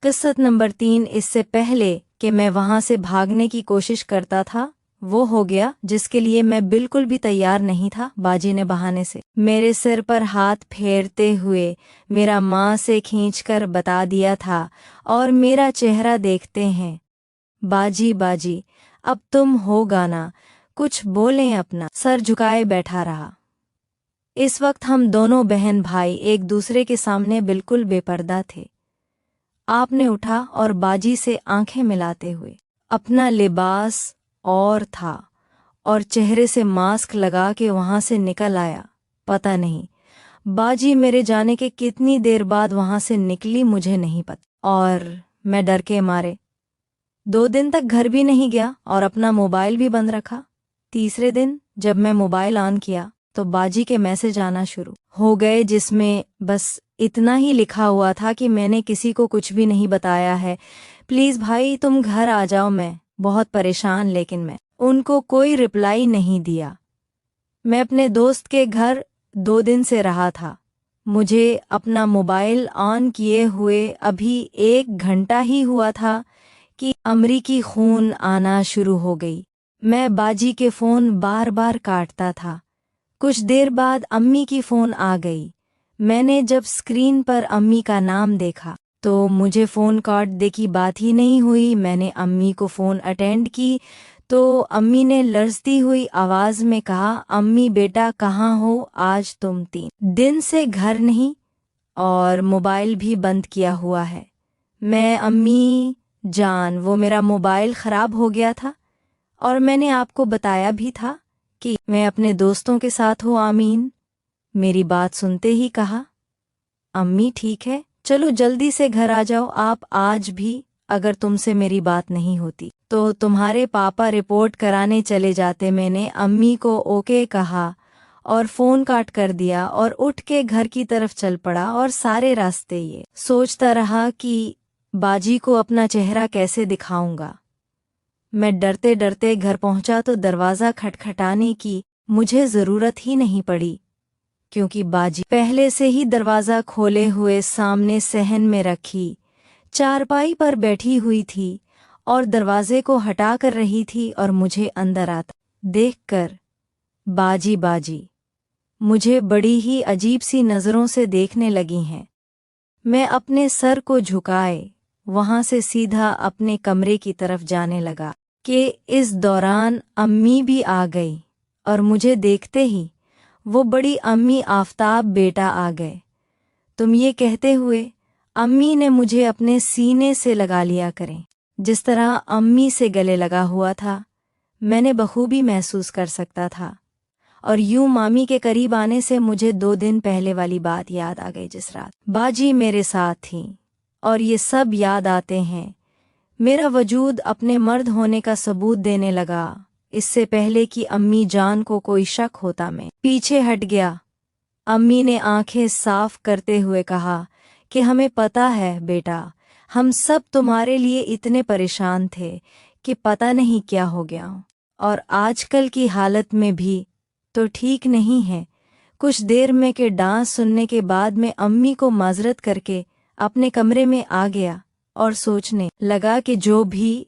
قصت number 3 इससे पहले कि मैं वहां से भागने की कोशिश करता था वो हो गया जिसके लिए मैं बिल्कुल भी तैयार नहीं था। बाजी ने बहाने से मेरे सिर पर हाथ फेरते हुए मेरा माँ से खींचकर बता दिया था और मेरा चेहरा देखते हैं। बाजी बाजी अब तुम हो गाना, कुछ बोलें। अपना सर झुकाए बैठा रहा। इस वक्त हम दोनों बहन भाई एक दूसरे के सामने बिल्कुल बेपर्दा थे। आपने उठा और बाजी से आंखें मिलाते हुए अपना लिबास और था और चेहरे से मास्क लगा के वहां से निकल आया। पता नहीं बाजी मेरे जाने के कितनी देर बाद वहां से निकली, मुझे नहीं पता। और मैं डर के मारे 2 दिन तक घर भी नहीं गया और अपना मोबाइल भी बंद रखा। तीसरे दिन जब मैं मोबाइल ऑन किया तो बाजी के मैसेज आना शुरू हो गए जिसमें बस इतना ही लिखा हुआ था कि मैंने किसी को कुछ भी नहीं बताया है, प्लीज़ भाई तुम घर आ जाओ, मैं बहुत परेशान। लेकिन मैं उनको कोई रिप्लाई नहीं दिया। मैं अपने दोस्त के घर 2 दिन से रहा था। मुझे अपना मोबाइल ऑन किए हुए अभी 1 घंटा ही हुआ था कि अमरीकी खून आना शुरू हो गई। मैं बाजी के फ़ोन बार बार काटता था। कुछ देर बाद अम्मी की फ़ोन आ गई। मैंने जब स्क्रीन पर अम्मी का नाम देखा तो मुझे फ़ोन काट दे की बात ही नहीं हुई। मैंने अम्मी को फ़ोन अटेंड की तो अम्मी ने लरजती हुई आवाज़ में कहा, अम्मी बेटा कहाँ हो, आज तुम 3 दिन से घर नहीं और मोबाइल भी बंद किया हुआ है। मैं अम्मी जान, वो मेरा मोबाइल ख़राब हो गया था और मैंने आपको बताया भी था कि मैं अपने दोस्तों के साथ हूँ। आमीन मेरी बात सुनते ही कहा, अम्मी ठीक है, चलो जल्दी से घर आ जाओ। आप आज भी अगर तुमसे मेरी बात नहीं होती तो तुम्हारे पापा रिपोर्ट कराने चले जाते। मैंने अम्मी को ओके कहा और फ़ोन काट कर दिया और उठ के घर की तरफ चल पड़ा और सारे रास्ते ये सोचता रहा कि बाजी को अपना चेहरा कैसे दिखाऊंगा। मैं डरते डरते घर पहुंचा तो दरवाज़ा खटखटाने की मुझे ज़रूरत ही नहीं पड़ी क्योंकि बाजी पहले से ही दरवाज़ा खोले हुए सामने सहन में रखी चारपाई पर बैठी हुई थी और दरवाजे को हटा कर रही थी और मुझे अंदर आता देखकर बाजी बाजी मुझे बड़ी ही अजीब सी नज़रों से देखने लगी हैं। मैं अपने सर को झुकाए वहां से सीधा अपने कमरे की तरफ जाने लगा कि इस दौरान अम्मी भी आ गई और मुझे देखते ही वो बड़ी अम्मी आफताब बेटा आ गए। तुम ये कहते हुए अम्मी ने मुझे अपने सीने से लगा लिया करें जिस तरह अम्मी से गले लगा हुआ था। मैंने बखूबी महसूस कर सकता था और यूं मामी के करीब आने से मुझे 2 दिन पहले वाली बात याद आ गई जिस रात बाजी मेरे साथ थी और ये सब याद आते हैं। मेरा वजूद अपने मर्द होने का सबूत देने लगा। इससे पहले कि अम्मी जान को कोई शक होता मैं पीछे हट गया। अम्मी ने आंखें साफ करते हुए कहा कि हमें पता है बेटा, हम सब तुम्हारे लिए इतने परेशान थे कि पता नहीं क्या हो गया और आजकल की हालत में भी तो ठीक नहीं है। कुछ देर में के डांस सुनने के बाद मैं अम्मी को माजरत करके अपने कमरे में आ गया और सोचने लगा कि जो भी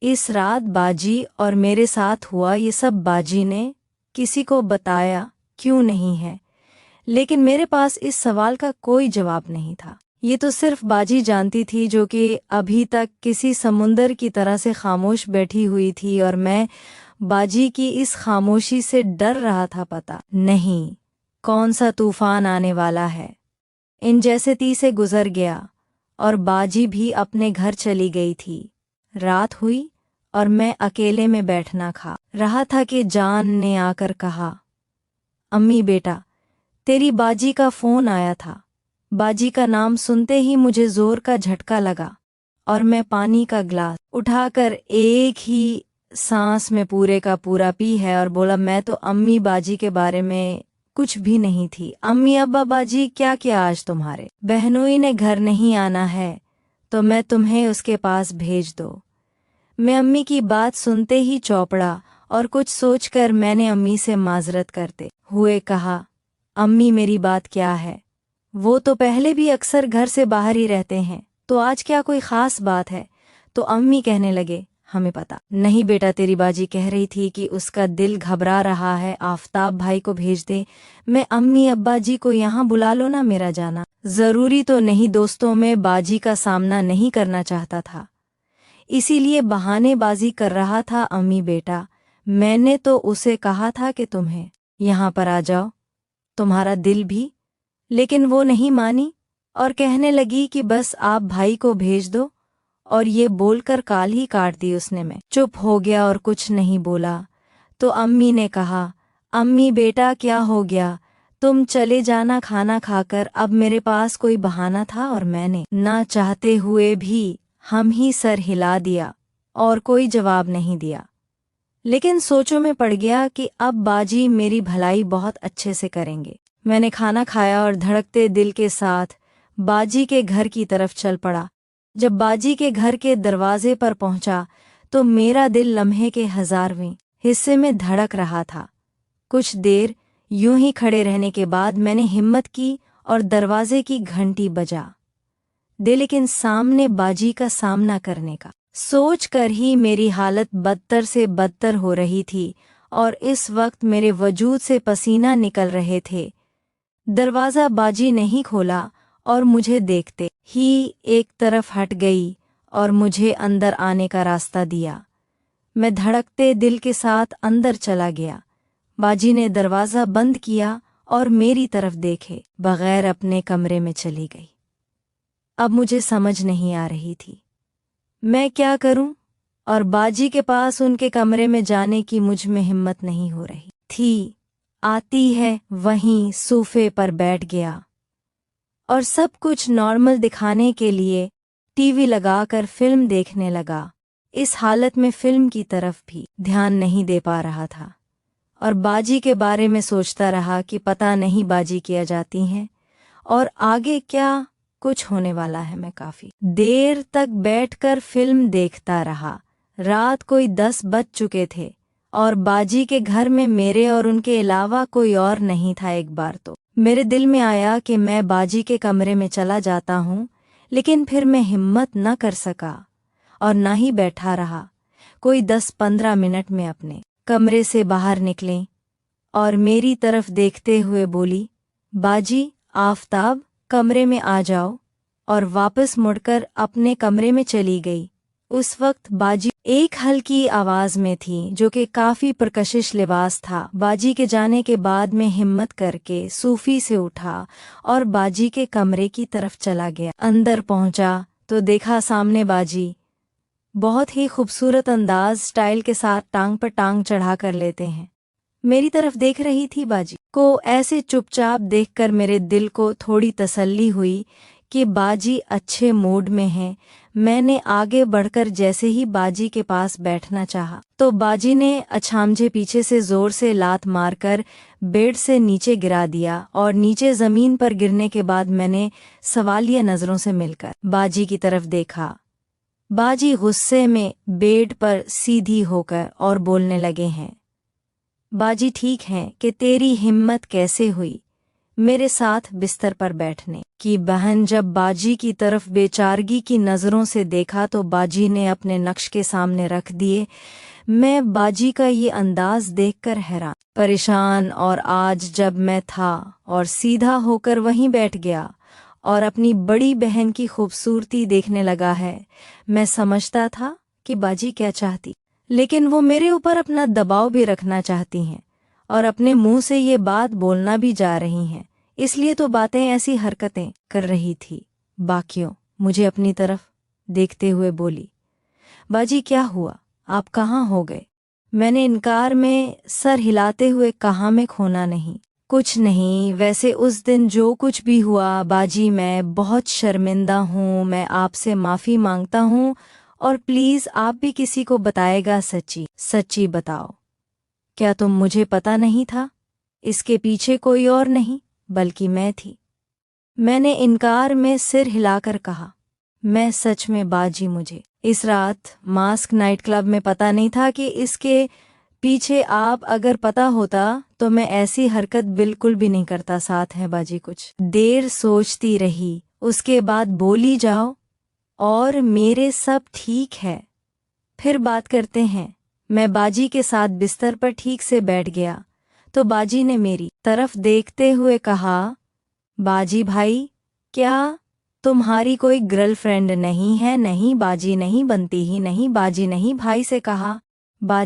इस रात बाजी और मेरे साथ हुआ ये सब बाजी ने किसी को बताया क्यों नहीं है। लेकिन मेरे पास इस सवाल का कोई जवाब नहीं था। ये तो सिर्फ बाजी जानती थी जो कि अभी तक किसी समुंदर की तरह से खामोश बैठी हुई थी और मैं बाजी की इस खामोशी से डर रहा था। पता नहीं कौन सा तूफान आने वाला है। इन जैसे 30 से गुजर गया और बाजी भी अपने घर चली गई थी। रात हुई और मैं अकेले में बैठना खा रहा था कि जान ने आकर कहा, अम्मी बेटा तेरी बाजी का फ़ोन आया था। बाजी का नाम सुनते ही मुझे ज़ोर का झटका लगा और मैं पानी का गिलास उठाकर एक ही सांस में पूरे का पूरा पी है और बोला, मैं तो अम्मी बाजी के बारे में कुछ भी नहीं थी। अम्मी अब्बा बाजी क्या क्या आज तुम्हारे बहनोई ने घर नहीं आना है तो मैं तुम्हें उसके पास भेज दो। मैं अम्मी की बात सुनते ही चौपड़ा और कुछ सोचकर मैंने अम्मी से माजरत करते हुए कहा, अम्मी मेरी बात क्या है, वो तो पहले भी अक्सर घर से बाहर ही रहते हैं تو آج کیا کوئی خاص بات ہے؟ تو امی کہنے لگے ہمیں پتا نہیں بیٹا، تیری باجی کہہ رہی تھی کہ اس کا دل گھبرا رہا ہے، آفتاب بھائی کو بھیج دے۔ میں امی ابا جی کو یہاں بلا لو نا، میرا جانا ضروری تو نہیں۔ دوستوں میں باجی کا سامنا نہیں کرنا چاہتا تھا، اسی لیے بہانے بازی کر رہا تھا۔ امی بیٹا، میں نے تو اسے کہا تھا کہ تمہیں یہاں پر آ جاؤ، تمہارا دل بھی، لیکن وہ نہیں مانی اور کہنے لگی کہ بس آپ بھائی کو بھیج دو، اور یہ بول کر کال ہی کاٹ دی اس نے۔ میں چپ ہو گیا اور کچھ نہیں بولا۔ تو امی نے کہا امی بیٹا کیا ہو گیا، تم چلے جانا کھانا کھا کر۔ اب میرے پاس کوئی بہانہ تھا اور میں نے نہ چاہتے ہوئے بھی ہم ہی سر ہلا دیا اور کوئی جواب نہیں دیا، لیکن سوچوں میں پڑ گیا کہ اب باجی میری بھلائی بہت اچھے سے کریں گے۔ میں نے کھانا کھایا اور دھڑکتے دل کے ساتھ باجی کے گھر کی طرف چل پڑا۔ جب باجی کے گھر کے دروازے پر پہنچا تو میرا دل لمحے کے 1000ویں حصے میں دھڑک رہا تھا۔ کچھ دیر یوں ہی کھڑے رہنے کے بعد میں نے ہمت کی اور دروازے کی گھنٹی بجا دے، لیکن سامنے باجی کا سامنا کرنے کا سوچ کر ہی میری حالت بدتر سے بدتر ہو رہی تھی، اور اس وقت میرے وجود سے پسینہ نکل رہے تھے۔ دروازہ باجی نہیں کھولا اور مجھے دیکھتے ہی ایک طرف ہٹ گئی اور مجھے اندر آنے کا راستہ دیا۔ میں دھڑکتے دل کے ساتھ اندر چلا گیا۔ باجی نے دروازہ بند کیا اور میری طرف دیکھے بغیر اپنے کمرے میں چلی گئی۔ اب مجھے سمجھ نہیں آ رہی تھی میں کیا کروں، اور باجی کے پاس ان کے کمرے میں جانے کی مجھ میں ہمت نہیں ہو رہی تھی۔ آتی ہے وہیں صوفے پر بیٹھ گیا اور سب کچھ نارمل دکھانے کے لیے ٹی وی لگا کر فلم دیکھنے لگا۔ اس حالت میں فلم کی طرف بھی دھیان نہیں دے پا رہا تھا اور باجی کے بارے میں سوچتا رہا کہ پتہ نہیں باجی کیا جاتی ہیں اور آگے کیا کچھ ہونے والا ہے۔ میں کافی دیر تک بیٹھ کر فلم دیکھتا رہا۔ رات کوئی 10 بج چکے تھے اور باجی کے گھر میں میرے اور ان کے علاوہ کوئی اور نہیں تھا۔ ایک بار تو میرے دل میں آیا کہ میں باجی کے کمرے میں چلا جاتا ہوں، لیکن پھر میں ہمت نہ کر سکا اور نہ ہی بیٹھا رہا۔ کوئی 10-15 منٹ میں اپنے کمرے سے باہر نکلیں اور میری طرف دیکھتے ہوئے بولی باجی آفتاب کمرے میں آ جاؤ، اور واپس مڑ کر اپنے کمرے میں چلی گئی۔ اس وقت باجی ایک ہلکی آواز میں تھی جو کہ کافی پرکشش لباس تھا۔ باجی کے جانے کے بعد میں ہمت کر کے صوفی سے اٹھا اور باجی کے کمرے کی طرف چلا گیا۔ اندر پہنچا تو دیکھا سامنے باجی بہت ہی خوبصورت انداز سٹائل کے ساتھ ٹانگ پر ٹانگ چڑھا کر لیتے ہیں میری طرف دیکھ رہی تھی۔ باجی کو ایسے چپ چاپ دیکھ کر میرے دل کو تھوڑی تسلی ہوئی کہ باجی اچھے موڈ میں ہیں۔ میں نے آگے بڑھ کر جیسے ہی باجی کے پاس بیٹھنا چاہا تو باجی نے اچھامجھے پیچھے سے زور سے لات مار کر بیڈ سے نیچے گرا دیا، اور نیچے زمین پر گرنے کے بعد میں نے سوالیہ نظروں سے مل کر باجی کی طرف دیکھا۔ باجی غصے میں بیڈ پر سیدھی ہو کر اور بولنے لگے ہیں باجی ٹھیک ہیں کہ تیری ہمت کیسے ہوئی میرے ساتھ بستر پر بیٹھنے کی؟ بہن جب باجی کی طرف بے چارگی کی نظروں سے دیکھا تو باجی نے اپنے نقش کے سامنے رکھ دیے۔ میں باجی کا یہ انداز دیکھ کر حیران پریشان، اور آج جب میں تھا اور سیدھا ہو کر وہیں بیٹھ گیا اور اپنی بڑی بہن کی خوبصورتی دیکھنے لگا ہے، میں سمجھتا تھا کہ باجی کیا چاہتی، لیکن وہ میرے اوپر اپنا دباؤ بھی رکھنا چاہتی ہیں اور اپنے منہ سے یہ بات بولنا بھی جا رہی ہیں، اس لیے تو باتیں ایسی حرکتیں کر رہی تھی۔ باقیوں مجھے اپنی طرف دیکھتے ہوئے بولی باجی کیا ہوا، آپ کہاں ہو گئے؟ میں نے انکار میں سر ہلاتے ہوئے کہا میں کھونا نہیں، کچھ نہیں، ویسے اس دن جو کچھ بھی ہوا باجی میں بہت شرمندہ ہوں، میں آپ سے معافی مانگتا ہوں، اور پلیز آپ بھی کسی کو بتائے گا، سچی سچی بتاؤ، کیا تم مجھے پتہ نہیں تھا؟ اس کے پیچھے کوئی اور نہیں بلکہ میں تھی۔ میں نے انکار میں سر ہلا کر کہا میں سچ میں باجی مجھے اس رات ماسک نائٹ کلب میں پتہ نہیں تھا کہ اس کے پیچھے آپ اگر پتہ ہوتا تو میں ایسی حرکت بالکل بھی نہیں کرتا۔ ساتھ ہے باجی کچھ دیر سوچتی رہی، اس کے بعد بولی جاؤ और मेरे सब ठीक है, फिर बात करते हैं। मैं बाजी के साथ बिस्तर पर ठीक से बैठ गया तो बाजी ने मेरी तरफ देखते हुए कहा, बाजी भाई, क्या तुम्हारी कोई गर्लफ्रेंड नहीं है? नहीं बाजी, नहीं बनती ही नहीं। बाजी नहीं भाई से कहा। बाजी